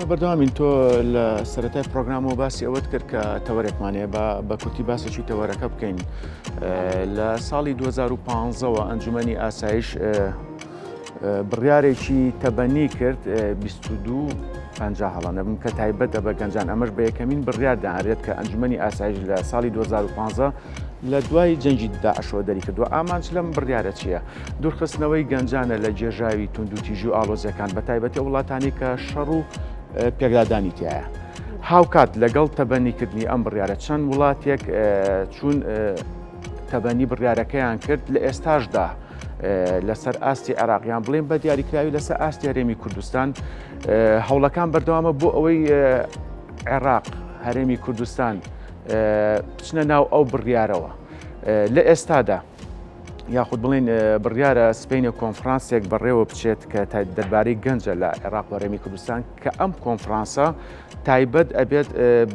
بەردەوامین تۆ لە سەرەتای پرۆگرام و باسی ئەوەت کرد کە تەوەرێکمانەیە بە کورتی باسێکی تەوەرەکە بکەین. لە ساڵی 2015ەوە ئەنجومەنی ئاسایش بڕیارێکی تەبەنی کرد 2250 هەڵانە بم کە تایبەتە بە گەنجان. ئەمەش بە یەکەمین بڕیار داهرێت کە ئەنجومەنی ئاسایش لە ساڵی 2015 لە دوای جەنگی داعشەوە دەری کردووە. ئامانج لەم بڕیارە چییە؟ دوورخستنەوەی گەنجانە لە جێژاوی تونند و تیژی و ئاڵۆزیەکان بە تایبەتی وڵاتانی کە شەڕ و پێکدادانی تایە. هاوکات لەگەڵ تەبەنیکردنی ئەم بڕیارە چەند وڵاتێک چوون تەبەنی بڕیارەکەیان کرد لە ئێستاشدا لەسەر ئاستی عێراقیان بڵێن بە دیاریکراوی لەسەر ئاستی هەرێمی کوردستان هەوڵەکان بەردەوامە بۆ ئەوەی عێراق هەرێمی کوردستان بچنە ناو ئەو بڕیارەوە. لە ئێستادا یاخود بڵێن بڕیارە سپینە کۆنفرانسێک بەڕێوە بچێت کە دەربارەی گەنجە لە عێراق و هەرێمی کوردستان کە ئەم کۆنفرانسە تایبەت ئەبێت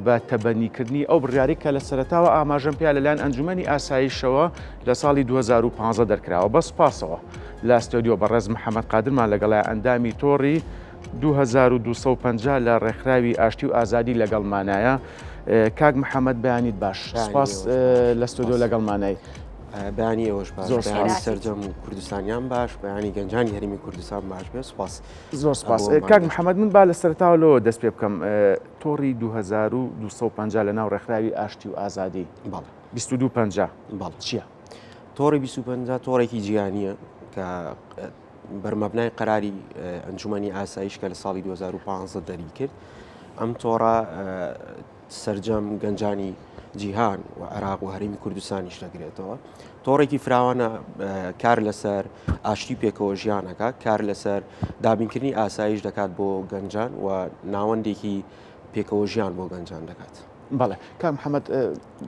بە تەبەنیکردنی ئەو بڕیاری کە لە سەرەتاوە ئاماژەم پێیا لەلایەن ئەنجومەنی ئاسایشەوە لە ساڵی 2015 دەرکراوە. بە سوپاسەوە لە ئەستۆدیۆ بەڕێز محەممەد قادرمان لەگەڵای ئەندامی تۆڕی 2250 لە ڕێکخراوی ئاشتی و ئازادی لەگەڵمانایە. کاک محەممەد بەیانیت باش، سوپاس لە ئەستۆدیۆ لەگەڵمانای. بەیانی ئەوەش باش، بەیانی سەرجەم و کوردستانیان باش، بەیانی گەنجانی هەرێمی کوردستان باش بێ. سوپاس، زۆر سوپاس. کاک محەممەد من با لە سەرتاوەوە دەست پێ بکەم. تۆڕی 2250 لە ناو ڕێکخراوی ئاشتی و ئازادی 2250 چییە؟ تۆڕی 250 تۆڕێکی جیهانیە کە بەرمەبنای قەراری ئەنجومەنی ئاسایش کە لە ساڵی 2015 دەری کرد. ئەم تۆڕە سەرجەم گەنجانی جیهان و عێراق و هەرێمی کوردستانیش دەگرێتەوە. تۆڕێکی فراوانە کار لەسەر ئاشتی پێکەوە ژیانەکە، کار لەسەر دابینکردنی ئاسایش دەکات بۆ گەنجان و ناوەندێکی پێکەوە ژیان بۆ گەنجان دەکات. بەڵێ کام محەممەد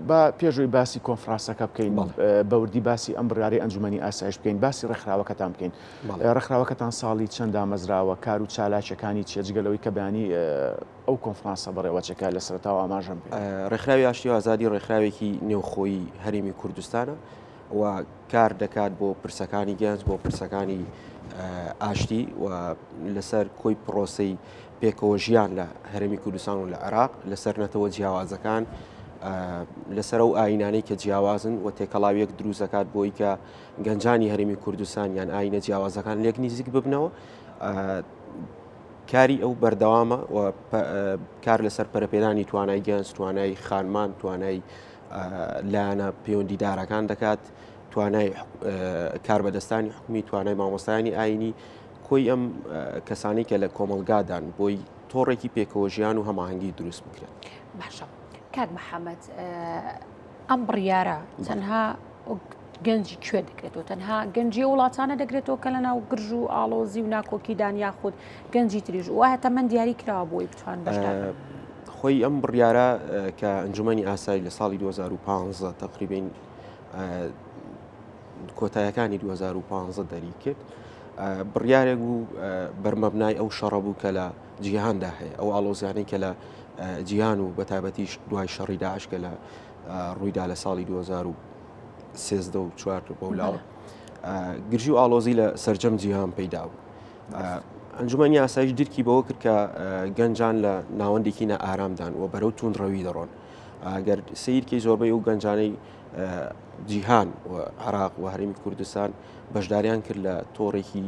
با پێشوی باسی کۆنفرانسەکە بکەین، بەوردی باسی ئەم بڕیاری ئەنجومەنی ئاسایش بکەین، باسی ڕێکخراوەکەتان بکەین. ڕێکخراوەکەتان ساڵی چەند دامەزراوە، کار و چالاکیەکانی چێجگەلەوەی کە بەیانی ئەو کۆنفرانسە بەڕێوەچەکە لە سەرەتاوە ئاماژەم پێ. ڕێکخراوی ئاشتی و ئازادی ڕێکخراوێکی نێوخۆیی هەرێمی کوردستانە و کار دەکات بۆ پرسەکانی گەنج، بۆ پرسەکانی ئاشتی و لەسەر کۆی پرۆسەی پێکەوە ژیان لە هەرێمی کوردستان و لە عێراق لەسەر نەتەوە جیاوازەکان، لەسەر ئەو ئاینانەی کە جیاوازن و تێکەڵاویەک دروست دەکات بۆی کە گەنجانی هەرێمی کوردستان یان ئاینە جیاوازەکان لێک نزیک ببنەوە. کاری ئەو بەردەوامە و کار لەسەر پەرەپێدانی توانای گەنج، توانای خانمان، توانای لایەنە پەیوەندیدارەکان دەکات، توانای کاربەدەستانی حکومی، توانای مامۆستایانی ئاینی، کۆی ئەم کەسانی کە لە کۆمەلگادان بۆی تۆڕێکی پێکەوە ژیان و هەماهەنگی دروست بکرێت. باشە کاک محەممەد، ئەم بڕیارە تەنها گەنجی کوێ دەکرێتەوە؟ تەنها گەنجی وڵاتانە دەگرێتەوە کە لە ناو گرژ و ئاڵۆزی و ناکۆکیدان یاخود گەنجی تریژ وایە تەمەەن دیاری کراوە بۆی بتوان بەشدار؟ خۆی ئەم بڕیارە کە ئەنجومەنی ئاسایی لە ساڵی 2015 تقریبین کۆتاییەکانی 2015 دەری کرد، بڕیارێک بوو بەرمەبنای ئەو شەڕە بوو کە لە جیهاندا هەیە، ئەو ئاڵۆزیانەی کە لە جیهان و بەتایبەتیش دوای شەڕی داعش کە لە ڕوویدا لە ساڵی 2013 و 4 بەولاوە گرژی و ئاڵۆزی لە سەرجەم جیهان پەیدا بوو. ئەنجومەنی ئاسایش درکی بەوە کرد کە گەنجان لە ناوەندێکی نەئارامدان و بەرەو توندڕەوی دەڕۆن. ئەگەر سیرکەی زۆربەی و گەنجانەی جیهان و عێراق و هەرێمی کوردستان بەشداریان کرد لە تۆڕێکی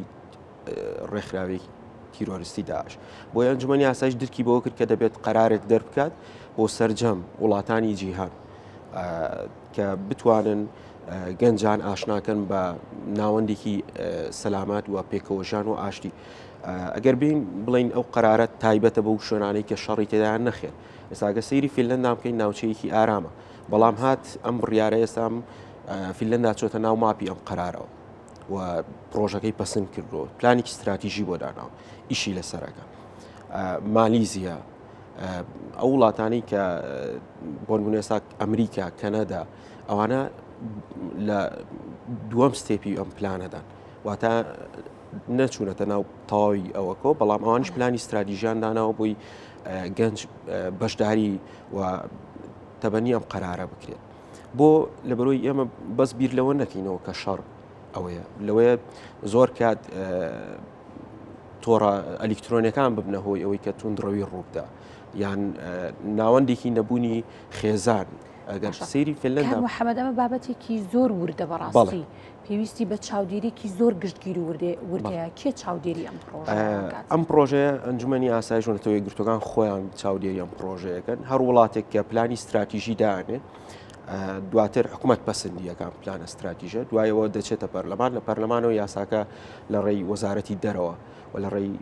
ڕێکخراوێکی تیرۆریستی داعش. بۆی ئەنجومەنی ئاسایش درکی بەوە کرد کە دەبێت قەرارێک دەربکات بۆ سەرجەم وڵاتانی جیهان کە بتوانن گەنجان ئاشناکەن بە ناوەندێکی سەلامات و پێکەوەژان و ئاشتی. ئەگەر بین بڵین ئەو قەرارەت تایبەتە بەو شوێنانەی کە شەڕی تێدایان نەخێت. ئێستاگە سەیری فینلەندا بکەین، ناوچەیەکی ئارامە، بەڵام هات ئەم بڕیارە ئێستا فینلەندا چۆتە ناو ماپی ئەم قەرارەوە و پرۆژەکەی پەسەند کردەوە، پلانێکی استراتیژی بۆ داناوە، ئیشی لەسەرەکە. مالیزیا، ئەو وڵاتانی کە بۆ نمونە ئێستا ئەمریکا، کەنەدا، ئەوانە لە دووەم ستێپی ئەم پلانەدان، واتە نەچوونەتە ناو تەواوی ئەوەکۆ، بەڵام ئەوانش پلانی استراتیژیان داناوە بۆی گەنج بەشداری و تەبەنی ئەم قەرارە بکرێت. بۆ لەبەرۆی ئێمە بەس بیر لەوە نەکەینەوە کە شەڕ ئەوەیە، لەوەیە زۆر کات تۆڕە ئەلیکترۆنیەکان ببنە هۆی ئەوەی کە توندڕەوی ڕووبدا یان ناوەندێکی نەبوونی خێزان ئەگەر سەیری فێنلەندا محەممەد ئەمە بابەتێکی زۆر وردە بەڕاستی پێویستی بە چاودێریکی زۆر گشتگیر وردەیە کێ چاودێری ئەم پرۆژەیە ئەنجومەنی ئاسایش نەتەوەی گرتوەکان خۆیان چاودێری ئەم پرۆژەیەکەن هەر وڵاتێک کە پلانی استراتیژی دانێت دواتر حکوومەت پەسەندیەکان پلان استراتیژە دوایەوە دەچێتە پەرلەمان لە پەرلەمانەوە یاساکە لە ڕێی وەزارەتی دەرەوە و لە ڕێی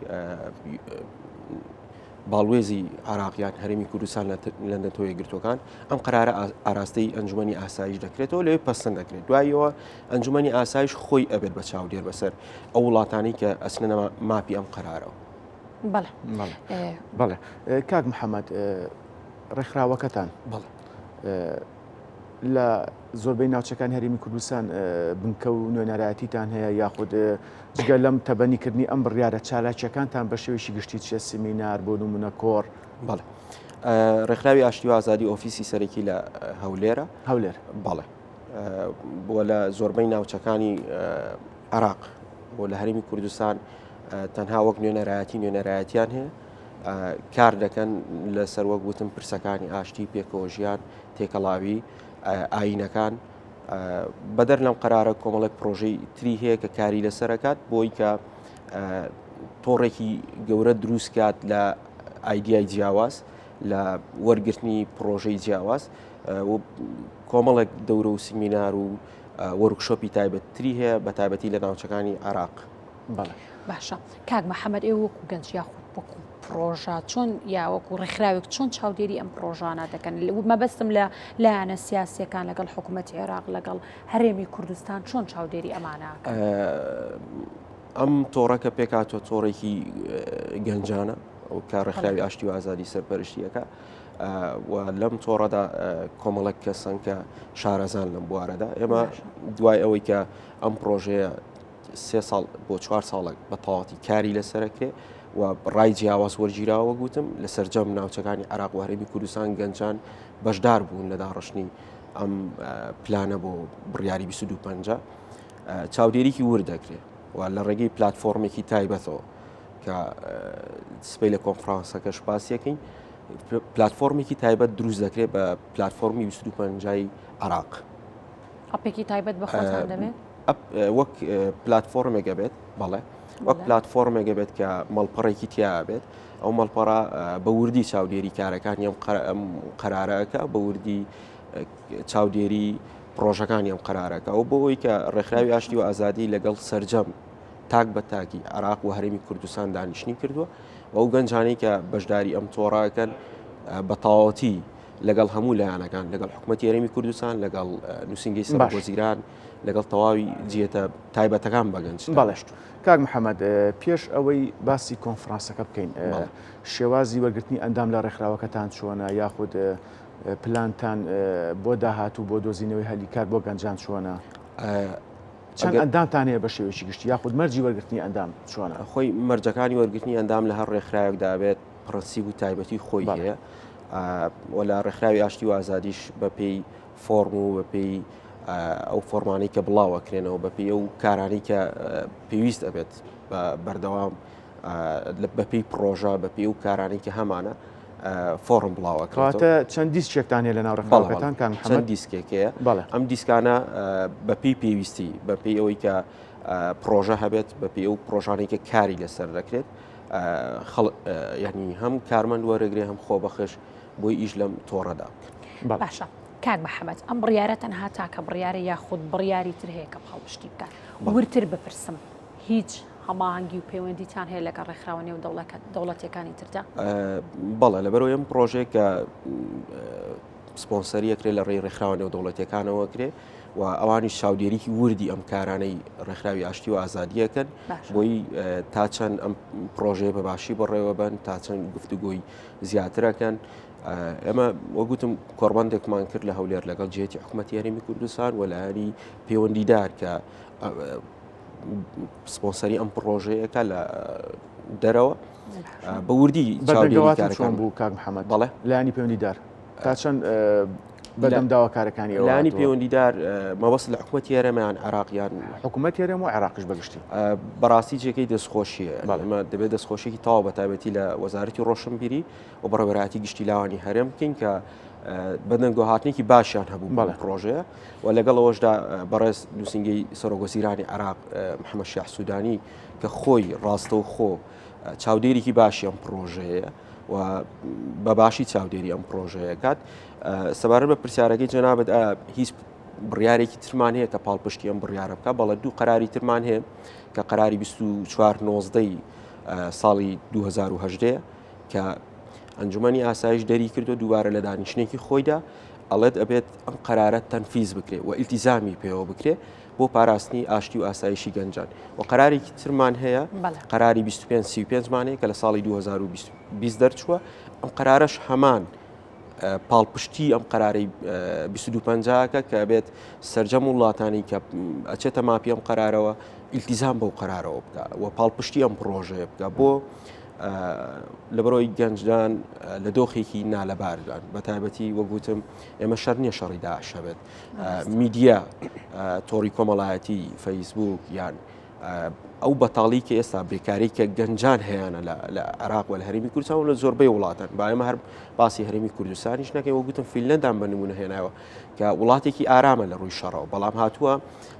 باڵوێزی عراقیان هەرێمی کوردستان لە نەتەوەی گرتوەکان ئەم قرارە ئاراستەی ئەنجومەنی ئاسایش دەکرێتەوە لەوێ پەسەند دەکرێت دوایەوە ئەنجومەنی ئاسایش خۆی ئەبێت بە چاودێر بەسەر ئەو وڵاتانی کە ئەچنە ماپی ئەم قرارەوە. بەڵێ کاک محەممەد ڕێکخراوەکەتان لە زۆربەی ناوچەکان هەرێمی کوردستان بنکە و نوێنەرایەتیتان هەیە یاخود جگە لەم تەبەنیکردنی ئەم بڕیارە چالاکیەکانتان بە شێوەیەکی گشتی چێ سمینار بۆ نمونە کۆڕ بەڵێ ڕێکخراوی ئاشتی و ئازادی ئۆفیسی سەرەکی لە هەولێرە بەڵێ بۆ لە زۆربەی ناوچەکانی عراق بۆ لە هەرێمی کوردستان تەنها وەک نوێنەرایەتیان هەیە کار دەکەن لەسەر وەک گوتم پرسەکانی ئاشتی پێکەوە ژیان تێکەڵاوی ئاینەکان بەدەر لەم قرارە کۆمەڵێک پرۆژەی تری هەیە کە کاری لەسەرەکات بۆی کە تۆڕێکی گەورە دروستکات لە ئایدیای جیاواز لە وەرگرتنی پرۆژەی جیاواز کۆمەڵێک دەورە و سیمینار و وەرکشۆپی تایبەتتری هەیە بە تایبەتی لە ناوچەکانی عراق. باشە کاک محەممەد ئێوە وەکو گەنج یاخود وەکو پرۆژە چۆن یاوەکو ڕێکخراوێک چۆن چاودێری ئەم پرۆژانە دەکەن مەبەستم لە لایەنە سیاسیەکان لەگەڵ حکوومەتی عێراق لەگەڵ هەرێمی کوردستان چۆن چاودێری ئەمانە ئەم تۆڕەکە پێکاتۆ تۆڕێکی گەنجانە ئەو کە ڕێکخراوی ئاشتی و ئازادی سەرپەرشتیەکە و لەم تۆڕەدا کۆمەڵک کەسن کە شارەزان لەم بوارەدا ئێمە دوای ئەوەی کە ئەم پرۆژەیە 3 ساڵ بۆ 4 ساڵێک بە تەواوەتی کاری لەسەرەکرێ و ڕای جیاواز وەرگیراوە گوتم لە سەرجەم ناوچەکانی عراق و هەرێمی کوردستان گەنجان بەشدار بوون لە داڕشتنی ئەم پلانە بۆ بڕیاری 2250 چاودێریکی وردەکرێت و لە ڕێگەی پلتفۆرمێکی تایبەتەوە کە سپەی لە کۆنفرانسەکەش باسیەکەین پلتفۆرمێکی تایبەت دروست دەکرێت بە پلتفۆرمی 2250 عراق. ئەپێکی تایبەت بە خۆتان دەبێت وەک پلتفۆرمێکە بێت بەڵێ وەک پلتفۆرمێکە بێت کە مەڵپەڕێکی تیا بێت ئەو مەڵپەڕە بە وردی چاودێری کارەکانی ئەم قرارەکە بە وردی چاودێری پرۆژەکانی ئەم قرارەکە ئەو بۆ ئەوی کە ڕێکخراوی ئاشتی و ئازادی لەگەڵ سەرجەم تاک بە تاکی عراق و هەرێمی کوردستان دانیشتنی کردووە و ئەو گەنجانەی کە بەشداری ئەم تۆڕاکەن بە تەواوەتی لەگەڵ هەموو لایەنەکان لەگەڵ حکوومەتی هەرێمی کوردستان لەگەڵ نووسنگی سەرۆکوەزیران لەگەڵ تەواوی جیەتە تایبەتەکان بەگەنج. بەڵێشت کاک محەممەد پێش ئەوەی باسی کۆنفرانسەکە بکەین شێوازی وەرگرتنی ئەندام لە ڕێکخراوەکەتان چۆنە یاخود پلانتان بۆ داهاتوو بۆ دۆزینەوەی هەلیکار بۆ گەنجان چۆنە چەند ئەندامتان هەیە بە شێوەیەکی گشتی یاخود مەرجی وەرگرتنی ئەندام چۆنە؟ خۆی مەرجەکانی وەرگرتنی ئەندام لە هەر ڕێکخراوێک دابێت پرەنسیب و تایبەتی خۆی هەیە و لە ڕێکخراوی ئاشتی و ئازادیش بە پێی فۆرم و بە پێی ئەو فۆرمانەی کە بڵاوەکرێنەوە بە پێی ئەو کارانی کە پێویست ئەبێت بەردەوام بە پێی پرۆژە بە پێی و کارانی کە هەمانە فۆرم بڵاوەکاتە چەند دیسکێکتان هەیە لە ناو ڕێکخراوەکەتان کاک محەممەد؟ چەند دیسکێکەیە ئەم دیسکانە بە پێی پێویستی بە پێی ئەوەی کە پرۆژە هەبێت بە پێی ئەو پرۆژانێکە کاری لەسەر دەکرێت یعنی هەم کارمەند وەرەگرێ هەم خۆبەخش بۆی ئیش لەم تۆڕەدا. باشە کاک محەممەد ئەم بڕیارە تەنها تاکە بڕیارە یاخود بڕیاری تر هەیە کە هەڵبشتی بکات ورتر بپرسم هیچ هەماهەنگی و پەیوەندیتان هەیە لەگەڵ ڕێکخراوە نێو دەوڵەتەکانی تردا؟ بەڵێ لەبەرەوەی ئەم پرۆژێک کە سپۆنسەریەکرێت لە ڕێی ڕێکخراوە نێو دەوڵەتەکانەوە کرێ و ئەوانی چاودێریکی وردی ئەم کارانەی ڕێکخراوی ئاشتی و ئازادیەکەن بۆی تا چەند ئەم پرۆژێ بەباشی بەڕێوە بن تا چەند گفتوگۆی زیاترەکەن. ئەمە وەگوتم کۆڕبەندێکمان کرد لە هەولێر لەگەڵ جێتی حکوومەتی هەرێمی کوردستان و لایەنی پەیوەندیدار کە سپۆنسەری ئەم پرۆژەیەکە لە دەرەوە بە وردی چاودێری کارەکان بوو کاک محەممەد. بەڵێ لایەنی پەیوەندیدار تا چەند بەدەم داواکارەکانی لانی پەیوەندیدار مەبەست لە حکوومەتی هێرەمیان عراقیان حکوومەت هێرەم و عێراقیش بەگشتی بەڕاستی جێگەی دەستخۆشیە ئەمە دەبێت دەستخۆشیێکی تاوا بەتایبەتی لە وەزارەتی ڕۆشنبیری و بەڕێوەبەراتی گشتی لاوانی هەرێم بکەین کە بەدەنگۆ هاتنێکی باشیان هەبوو پرۆژەیە و لەگەڵەوەشدا بەڕێز نووسنگی سەرۆکوەزیرانی عراق محەممەد شیاح سوودانی کە خۆی ڕاستە و خۆ چاودێرێکی باشی ئەم پرۆژەیە و بەباشی چاودێری ئەم پرۆژەیە کات سەبارەت بە پرسیارەکەی جەنابەت هیچ بڕیارێکی ترمان هەیە کە پاڵپشتی ئەم بڕیارە بکە بەڵە دوو قەراری ترمان هەیە کە قەراری 24/19 ساڵی 2010 کە ئەنجومەنی ئاسایش دەری کردو دووبارە لە دانیشتێکی خۆیدا ئەڵێت ئەبێت ئەم قەرارە تەنفیز بکرێت و ئیلتیزامی پێوە بکرێت بۆ پاراستنی ئاشتی و ئاسایشی گەنجان و قەرارێکی ترمان هەیە قەراری 2535 مانەیە کە لە ساڵی 2020 دەرچووە ئەم قەرارەش هەمان پاڵپشتی ئەم قەرارەی 2250کە کە بێت سەرجەم وڵاتانی کە ئەچێتە ماپی ئەم قەرارەوە ئیلتیزام بەو قەرارەوە بکە و پاڵپشتی ئەم پرۆژەیە بکە بۆ لەبەرەوەی گەنجدان لە دۆخێکی نالەباردان بە تایبەتی وەگوتم ئێمە شەر نییە شەڕی داعش هەبێت میدیا تۆڕی کۆمەڵایەتی فەیسبوک یان ئەو بەتاڵی کە ئێستا بێکاری کە گەنجان هەیەە لە عراق و لە هەرێمی کوردستان و لە زۆربەی وڵاتن با ئێمە هەر باسی هەرێمی کوردستانیش نەکەی وەگوتم فیلەندان بە نمونە هێناوە کە وڵاتێکی ئارامە لە ڕووی شەڕەوە بەڵام هاتووە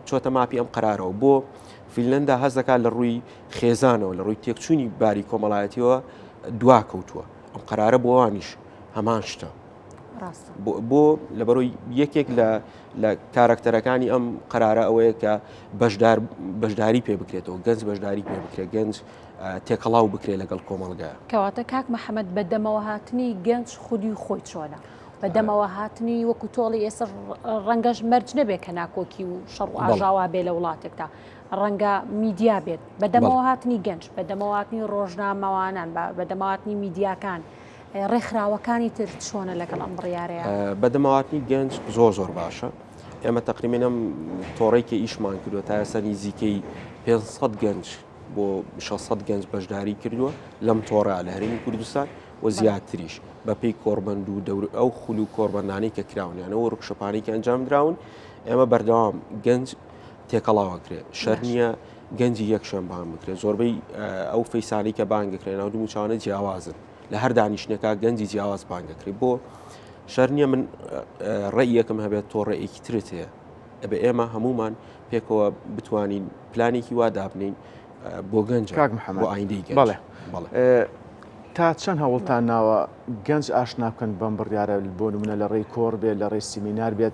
چۆتە ماپی ئەم قەرارەوە بۆ فیلەندا هەز دەکات لە ڕووی خێزانەوە لە ڕووی تێکچوونی باری کۆمەڵایەتیەوە دواکەوتووە ئەم قەرارە بۆ وانیش هەمان شتە بۆ لەبەرۆی یەکێک لە کارکتەرەکانی ئەم قەرارە ئەوەیە کە بەشداری پێ بکرێتەوە گەنج بەشداری پێ بکرێت گەنج تێکەڵاو بکرێت لەگەڵ کۆمەڵگایە کەواتە کاک محەممەد بەدەمەوە هاتنی گەنج خودی خۆی چۆنە بەدەمەوە هاتنی وەکو تۆڵی ئێستا ڕەنگەش مەرج نەبێت کە ناکۆکی و شەڕ و ئاژاوا بێ لە وڵاتێکدا ڕەنگە میدیا بێت بەدەمەوە هاتنی گەنج بەدەمەوە هاتنی ڕۆژنامەوانان بەدەماواتنی میدیاکان ڕێکخراوەکانی تر چۆنە لەگەڵ ئەم بڕیارەیە بەدەماواتنی گەنج زۆر باشە ئێمە تقریبێنم تۆڕێکی ئیشمان کردووە تا ئێستا نزیکەی 500 گەنج بۆ 600 گەنج بەشداری کردووە لەم تۆڕە لە هەرێمی کوردستان و زیاتریش بەپێی کۆربەند و دەور ئەو خول و کۆربەندانەی کە کراونیانەوە ڕوکشەپانەی کە ئەنجام دراون ئێمە بەردەوام گەنج تێکەڵاوەکرێت شەر نییە گەنجی یەکشەم بان بکرێت زۆربەی ئەو فەیسانی کە بانگەکرێن ناو دووچوانە جیاوازن لە هەر دانیشتێکا گەنجی جیاواز بانگەکرێت بۆ شەر نییە من ڕێی یەکەم هەبێت تۆڕێکی ترت هەیە ئەبێ ئێمە هەمومان پێکەوە بتوانین پلانێکی وا دابنین بۆ گەنج بۆ ئایندەی گەنج تا چەند هەوڵتان ناوە گەنج ئاشنا بکەن بەم بڕیارە بۆ نمونە لە ڕێی کۆڕ بێت لە ڕێی سیمینار بێت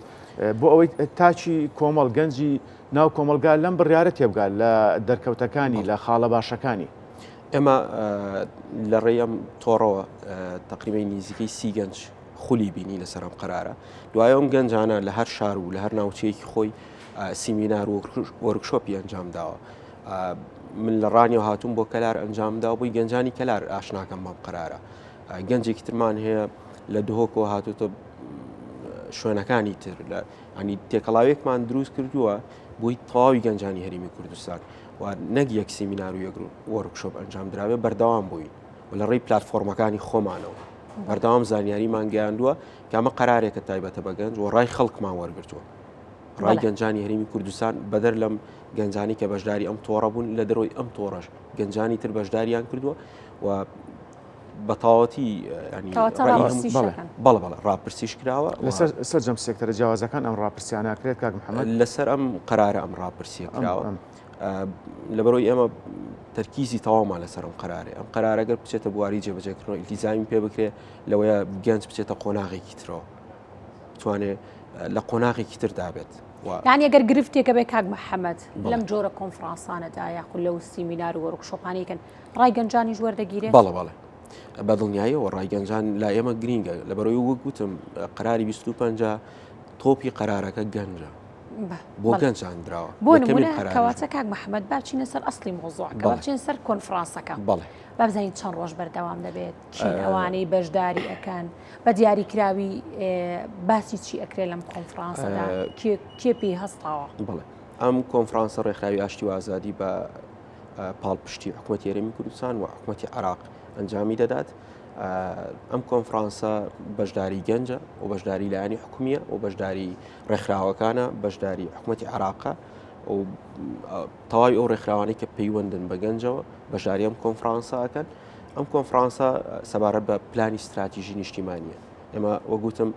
بۆ ئەوەی تاچی کۆمەڵ گەنجی ناو کۆمەلگا لەم بڕیارە تێبگات لە دەرکەوتەکانی لە خاڵە باشەکانی ئێمە لە ڕێیەم تۆڕەوە تقریبی نزیکەی 30 گەنج خولی بینی لەسەر ئەم قەرارە دوایە ئەم گەنجانە لە هەر شار و لە هەر ناوچەیەکی خۆی سیمینار و وەرکشۆپی ئەنجام داوە من لە ڕانیەوە هاتووم بۆ کەلار ئەنجامدا بووی گەنجانی کەلار ئاشناکەم بەم قەرارە گەنجێکی ترمان هەیە لە دهۆکەوە هاتوتە شوێنەکانی تر لە ینی تێکەڵاوێکمان دروست کردووە بۆی تەواوی گەنجانی هەرێمی کوردستان و نەک یەک سیمینار و یەک وەرکشۆپ ئەنجام درابێ بەردەوام بووین و لە ڕێی پلاتفۆرمەکانی خۆمانەوە بەردەوام زانیاریمان گەیاندووە کە ئەمە قەرارێکە تایبەتە بە گەنج و ڕای خەڵکمان وەرگرتووە ڕای گەنجانی هەرێمی کوردستان بەدەر لەم گەنجانی کە بەشداری ئەم تۆڕە بوون لە دەرەوەی ئەم تۆڕەش گەنجانی تر بەشداریان کردووە و بەتاوەتی بەڵە ڕاپرسیش کراوە سەرجەم سێکتەرە جیاوازەکان ئەم ڕاپرسیانەکرێت کاک محەممەد لەسەر ئەم قەرارە ئەم ڕاپرسیە کراوە لەبەرەوەی ئێمە تەرکیزی تەواومان لەسەر ئەم قەرارێ ئەم قەرارەگەر بچێتە بواری جێبەجێکردنەوە ئیلتیزامی پێ بکرێت لەوەیە گەنج بچێتە قۆناغێکی ترەوە بتوانێت لە قۆناغێکی تر دابێت یعنی ئەگەر گرفتێکە بێ کاک محەممەد لەم جۆرە کۆنفرانسانەدا یاخود لەو سیمینار و وەرکشۆپانێکن ڕای گەنجانی وەردەگیرێت بەڵێ بەدڵنیاییەوە ڕای گەنجان لا ئێمە گرینگە لەبەرەوەی وەکوتم قەراری 25 تۆپی قەرارەکە گەنجە بۆ گەنجان درراوە بۆ کەواتە کاک محەممەد باچینە سەر ئەسلی مۆزۆعکە باچین سەر کۆنفرانسەکە بابزانین چەند ڕۆژ بەردەوام دەبێت چین ئەوانەی بەشداری ئەەکەن بە دیاریکراوی باسی چی ئەکرێت لەم کۆنفرانسەدا کێ پێی هەستاوە بڵێ ئەم کۆنفرانسە ڕێکخراوی ئاشتی و ئازادی بە پاڵپشتی حکوومەتی هەرێمی کوردستان و حکوومەتی عراق ئەنجامی دەدات ئەم کۆنفرانسە بەشداری گەنجە و بەشداری لایەنی حکومیە و بەشداری ڕێکخراوەکانە بەشداری حکوومەتی عراقە و تەواوی ئەو ڕێکخراوانەی کە پەیوەندن بە گەنجەوە بەشداری ئەم کۆنفرانساکەن. ئەم کۆنفرانسە سەبارەت بە پلانی استراتیژی نیشتیمانیە. ئێمە وەگوتم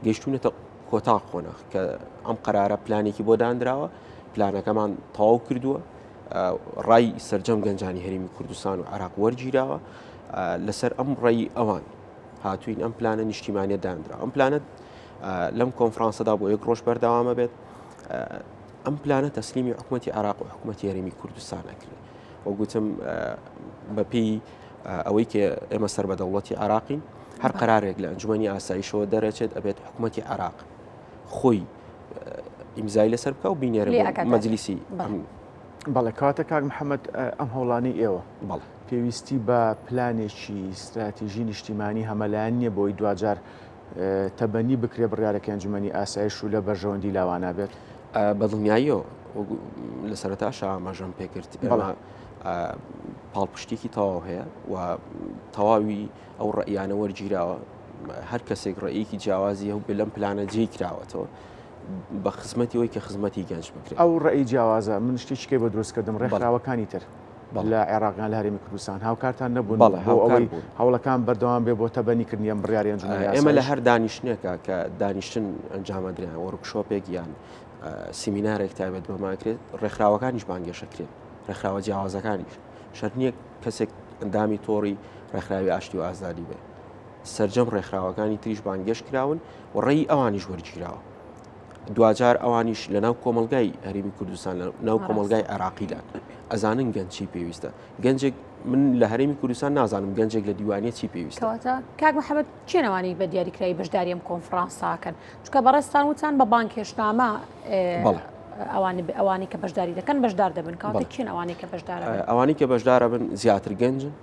گەیشتونێتە کۆتا خۆنە کە ئەم قەرارە پلانێکی بۆ دانراوە، پلانەکەمان تەواو کردووە، ڕای سەرجەم گەنجانی هەرێمی کوردستان و عراق وەرگیراوە، لەسەر ئەم ڕێی ئەوان هاتوین ئەم پلانە نیشتیمانیە دانرا. ئەم پلانت لەم کۆنفرانسەدا بۆ 1 ڕۆژ بەردەوامە بێت. ئەم پلانە تەسلیمی حکوومەتی عراق و حکوومەتی هەرێمی کوردستان ئەکرێت. وەگوتم بەپێی ئەوەی کە ئێمە سەر بە دەوڵەتی عراقین، هەر قەرارێک لە ئەنجومەنی ئاسایشەوە دەرەچێت ئەبێت حکوومەتی عراق خۆی ئیمزای لەسەر بکە و بینێرە مەجلیسی. بەڵێ کاتە کاک محەممەد ئەم هەوڵانی ئێوە پێویستی بە پلانێکی استراتیژی نیشتیمانی هەمەلایەن نییە بۆی دوجار تەبەنی بکرێ بڕیارەکە ئەنجومەنی ئاسایش و لە بەرژەوەندی لاوانە بێت. بە دڵنیاییەوە لە سەرەتاشە ئاماژەم پێکرد پاڵپشتێکی تەواو هەیە و تەواوی ئەو ڕەیانە وەرگیراوە. هەر کەسێک ڕێیەکی جیاوازی هەو بێ لەم پلانە جێی کراوەتەوە بە خزمەتی ئەوەی کە خزمەتی گەنج بکرێت. ئەو ڕێی جیاوازە من شتێکیکەی بە دروستکردم ڕێکخراوەکانی تر لە عێراقیان لە هەرێمی کوردستان هاوکارتان نەبوون بۆ ئەوەی هەوڵەکان بەردەوام بێ بۆ تەبەنیکردنیە بڕیاری ئەنجومەنی ئاسایش. ئێمە لە هەر دانیشتنێکە کە دانیشتن ئەنجامەدرێن وەرکشۆپێک یان سیمینارێک تایبەت بەماکرێت ڕێکخراوەکانیش بانگێشەکرێت، ڕێکخراوە جیاوازەکانیش. شەرت نییە کەسێک ئەندامی تۆڕی ڕێکخراوی ئاشتی و ئازادی بێ. سەرجەم ڕێکخراوەکانی تریش بانگێش کراون و ڕێی ئەوانیش وەرگیراوە. دوجار ئەوانیش لە ناو کۆمەلگای هەرێمی کوردستان لە ناو کۆمەلگای عراقیدان ئەزانن گەنج چی پێویستە. گەنجێک من لە هەرێمی کوردستان نازانم گەنجێک لە دیوانیە چی پێویستە. کاک محەممەد چێنەوانی بە دیاریکراوی بەشداری ئەم کۆنفرانساکەن چونکە بەڕێستان وتان بە بانکێشنامە ئەوانی کە بەشداری دەکەن بەشدار دەبن کاتێک چێن ئەوانی کە بەشدارە ئەوانی کە بەشدارە بن زیاتر گەنجن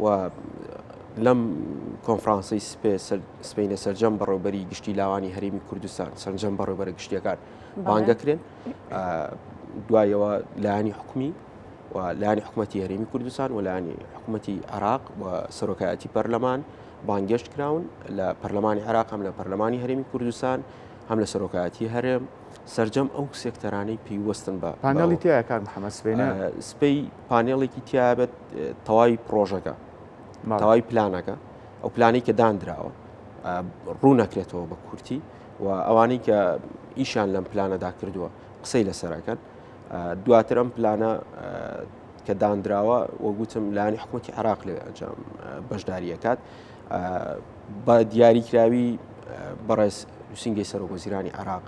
و لەم کۆنفرانسی سپینە سەرجەم بەڕێوەبەری گشتی لاوانی هەرێمی کوردستان سەرجەم بەڕێوەبەرە گشتیەکان بانگەکرێن. دوایەوە لایەنی حکومی و لایەنی حکوومەتی هەرێمی کوردستان و لایەنی حکوومەتی عراق و سەرۆکایەتی پەرلەمان بانگەشت کراون لە پەرلەمانی عراق هەم لە پەرلەمانی هەرێمی کوردستان هەم لە سەرۆکایەتی هەرێم سەرجەم ئەو سێکتەرانەی پێیوەستن بە پانێڵی تایە کاک محەممەد سبەینە سپەی پانێڵێکی تیابێت تەواوی پرۆژەکە تەواوی پلانەکە ئەو پلانی کە دانراوە ڕوو نەکرێتەوە بە کورتی و ئەوانەی کە ئیشان لەم پلانەدا کردووە قسەی لەسەرەکەن. دواتر ئەم پلانە کە دانراوە وەگوتم لایەنی حکوومەتی عراق لێ ئەنجام بەشداریەکات بە دیاریکراوی بەڕێز نووسینگەی سەرۆکوەزیرانی عراق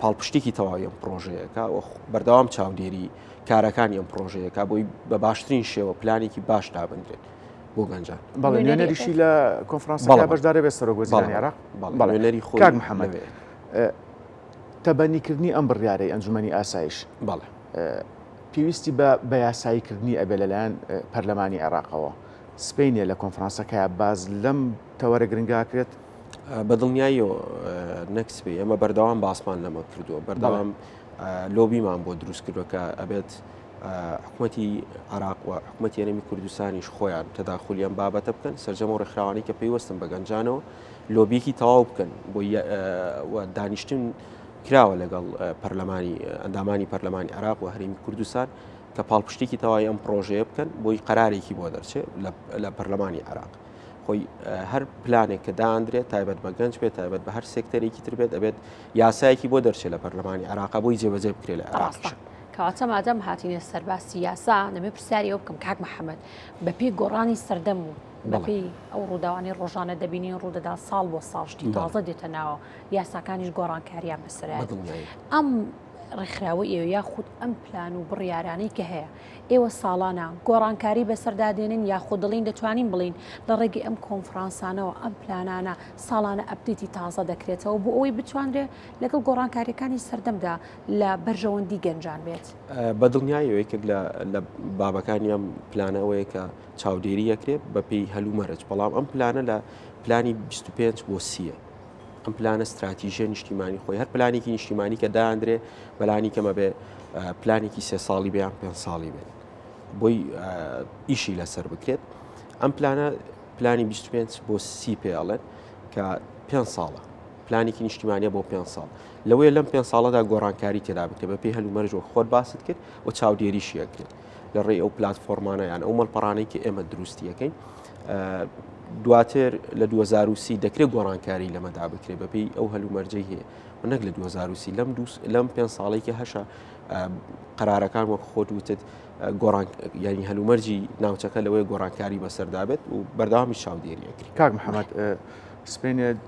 پاڵپشتێکی تەواوی ئەم پرۆژەیەەکە و بەردەوام چاودێری کارەکانی ئەم پرۆژەیەەکە بۆی بە باشترین شێوە پلانێکی باش دابنرێت بۆ گەنجان. بەڵێ نوێنەریشی لە کۆنفرانسەکە بەشدارە بێت سەرۆکوەزیرانی عراق. نوێنەری خۆی کاک محەممەد تەبەنیکردنی ئەم بڕیارەی ئەنجومەنی ئاسایش بەڵێ پێویستی بە یاساییکردنی ئەبێ لەلایەن پەرلەمانی عێراقەوە سپینێ لە کۆنفرانسەکەیە باز لەم تەوەرە گرنگاکرێت. بە دڵنیاییەوە نەکسبێ ئێمە بەردەوام باسمان لەمە کردووە بەردەوام لۆبیمان بۆ دروست کردووە کە ئەبێت حکوومەتی عراق و حکوومەتی هەرێمی کوردستانیش خۆیان تەداخولیان بابەتە بکەن سەرجەم و ڕێکخراوانی کە پێیوەستن بە گەنجانەوە لۆبیەکی تەواو بکەن بۆ دانیشتن کراوە لەگەڵ پەرلەمانی ئەندامانی پەرلەمانی عراق و هەرێمی کوردستان کە پاڵپشتێکی تەواوی ئەم پرۆژەیە بکەن بۆی قەرارێکی بۆ دەرچێت لە پەرلەمانی عراق. خۆی هەر پلانێک کە دانرێت تایبەت بە گەنج بێت تایبەت بە هەر سێکتەرێکی تر بێت ئەبێت یاسایەکی بۆ دەرچێت لە پەرلەمانی عراق بۆی جێبەجێ بکرێت لە عراقش. کەواتە مادەم هاتینە سەرباسی یاسا نەمێ پرسیاری ئەو بکەم کاک محەممەد بەپێی گۆڕانی سەردەم و بەپێی ئەو ڕووداوانی ڕۆژانە دەبینی ڕوودەدا ساڵ بۆ ساڵشتی تازە دێتە ناوە یاساکانیش گۆڕانکاریان بەسەرات ئەم ڕێکخراوە ئێوە یاخود ئەم پلان و بڕیارانەی کە هەیە ئێوە ساڵانە گۆڕانکاری بەسەردادێنن یاخود دڵین دەتوانین بڵین لە ڕێگەی ئەم کۆنفرانسانەوە ئەم پلانانە ساڵانە ئەپدێتی تازە دەکرێتەوە بۆ ئەوەی بتوانرێت لەگەڵ گۆڕانکاریەکانی سەردەمدا لە بەرژەوەندی گەنجان بێت. بە دڵنیایەوەیەکێک لە بابەکانی ئەم پلانەوەیە کە چاودێری یەکرێت بەپێی هەلومەرج بەڵام ئەم پلانە لە پلانی 25 بۆ 30 ئەم پلانە استراتیژیە نیشتیمانی خۆی هەر پلانێکی نیشتیمانی کە داهاندرێ بەلانی کەمە بێ پلانێکی 3 ساڵی بێ یان 5 ساڵی بێت بۆی ئیشی لەسەر بکرێت. ئەم پلانە پلانی 25 بۆ 30 پێڵێت کە 5 ساڵە پلانێکی نیشتیمانیە بۆ 5 ساڵ لەوەیە لەم 5 ساڵەدا گۆڕانکاری تێدا بکرێت بە پێی هەلومەرج و خۆت باست کرد و چاودێریشیەکرێت لە ڕێی ئەو پلتفۆرمانە یان ئەو مەڵپەڕانەی کە ئێمە دروستیەکەین دواتر لە 2030 دەکرێت گۆڕانکاری لەمەدا بکرێت بەپێی ئەو هەلومەرجەی هەیە و نەک لە 2030 لەم 5 ساڵێکی هەشە قرارەکان وەک خۆت وتت گۆڕان ینی هەلومەرجی ناوچەکە لەوەی گۆڕانکاری بەسەردابێت و بەردەوامی چاودێریەکری. کاک محەممەد سپێنێت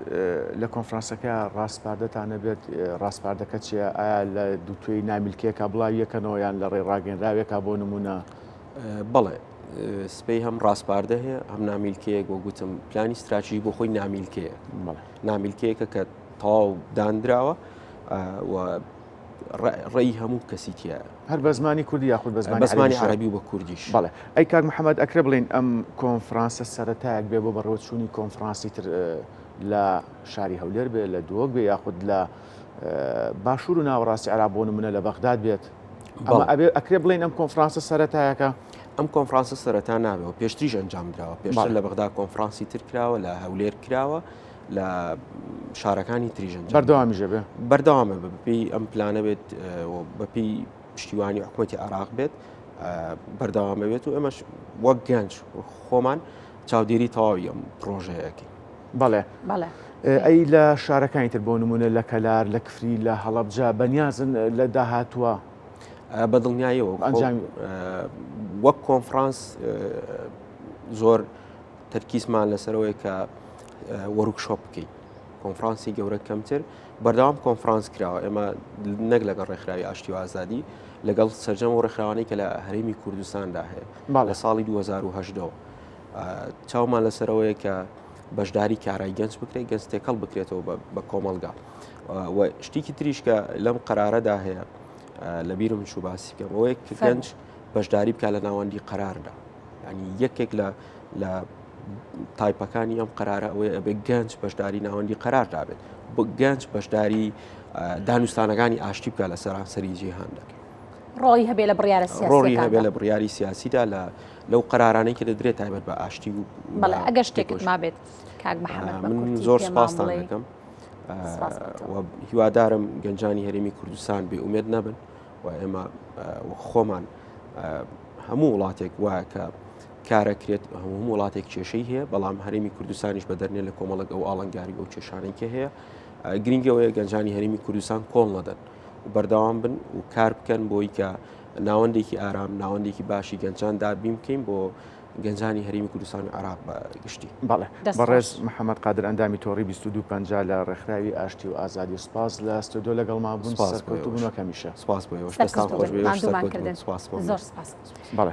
لە کۆنفرانسەکە ڕاستپاردەتانە بێت ڕاستپاردەکە چیە ئایا لە دووتێی نامیلکێکە بڵاو یەکەنەوە یان لە ڕێ ڕاگەنراوێکە بۆ نمونە بەڵێ سپەی هەم ڕاستپاردە هەیە هەم نامیلکەیە بۆ گوتم پلانی استراتژی بۆ خۆی نامیلکەیە نامیلکەیەکە کە تەواو دانراوە و ڕێی هەموو کەسیتیە هەر بە زمانی کوردی یاخود بە زمانی عەرەبی و بە کوردیش. بەڵێ ئەی کاک محەممەد ئەکرێ بڵین ئەم کۆنفرانسە سەرەتایەک بێ بۆ بەڕێوەچوونی کۆنفرانسی تر لە شاری هەولێر بێ لە دۆک بێ یاخود لە باشوور و ناوەڕاستی عێراق بۆ نمونە لە بەغداد بێت ئەمە ئەبێ ئەکرێ بڵین ئەم کۆنفرانسە سەرەتایەکە ئەم کۆنفرانسە سەرەتا نابێەوە پێشتریش ئەنجام درراوە پێشتر لە بەغدا کۆنفرانسی تر کراوە لە هەولێر کراوە لە شارەکانی تریژن بەردەوامیژە بێ بەردەوامە بەپی ئەم پلانە بێت بەپی پشتیوانی حکوومەتی عێراق بێت بەردەوامە بێت و ئەمەش وەک گەنج خۆمان چاودێری تەواوی ئەم پرۆژەیەکی. بەڵێ بەڵێ ئەی لە شارەکانی تر بۆ نمونە لە کەلار لە کفری لە هەڵەبجا بەنیازن لە داهاتووە بەدڵنیایەوە وەک کۆنفرانس زۆر تەرکیزمان لەسەرەوەی کە وەرکشۆپ بکەین کۆنفرانسی گەورە کەمتر بەردەوام کۆنفرانس کراوە ئێمە نەک لەگەڵ ڕێکخراوی ئاشتی و ئازادی لەگەڵ سەرجەم و ڕێکخراوانەی کە لە هەرێمی کوردستاندا هەیە لە ساڵی 2010 چاومان لەسەرەوەیە کە بەشداری کارای گەنج بکرێت گەنج تێکەڵ بکرێتەوە بە کۆمەلگا و شتێکی تریش کە لەم قەرارەدا هەیە لە بیرم چوو باسی بکەم ئەوەیە کە گەنج بەشداری بکە لە ناوەندی قەراردا ینی یەکێک لە تایپەکانی ئەم قەرارە ئەوەیە ئەبێ گەنج بەشداری ناوەندی قەراردا بێت گەنج بەشداری دانوستانەکانی ئاشتی بکە لە سەرانسەری جیهاندا ڕۆی هەبێ لە بڕیارە ڕۆی هەبێ لە بڕیاری سیاسیدا لەو قەرارانەی کە دەدرێت تایبەت بە ئاشتی و بەڵێ ئەگەر شتێکت ما بێت کاک محەممەد من زۆر سپاسان دەکەم هیوادارم گەنجانی هەرێمی کوردستان بێ ئومێد نەبن و ئێمە خۆمان هەموو وڵاتێک وایە کە کارەکرێت هەموو وڵاتێک کێشەی هەیە بەڵام هەرێمی کوردستانیش بە دەرنێ لە کۆمەڵک ئەو ئاڵنگاری ئەو کێشانێکە هەیە گرنگەوەیە گەنجانی هەرێمی کوردستان کۆڵ نەدەن و بەردەوام بن و کار بکەن بۆی کە ناوەندێکی ئارام ناوەندێکی باشی گەنجان دابین بکەین بۆ گەنجانی هەرێمی کوردستان و عێراق گشتی. بەڵێ بەڕێز محەممەد قادر ئەندامی تۆڕی 2250 لە ڕێکخراوی ئاشتی و ئازادی سوپاس لە ستۆدیۆ لەگەڵ ما بوون سەرکەوتوبوونەوە کەمیشە سپاس بۆ ئێوە زۆر سپاس. بەڵێ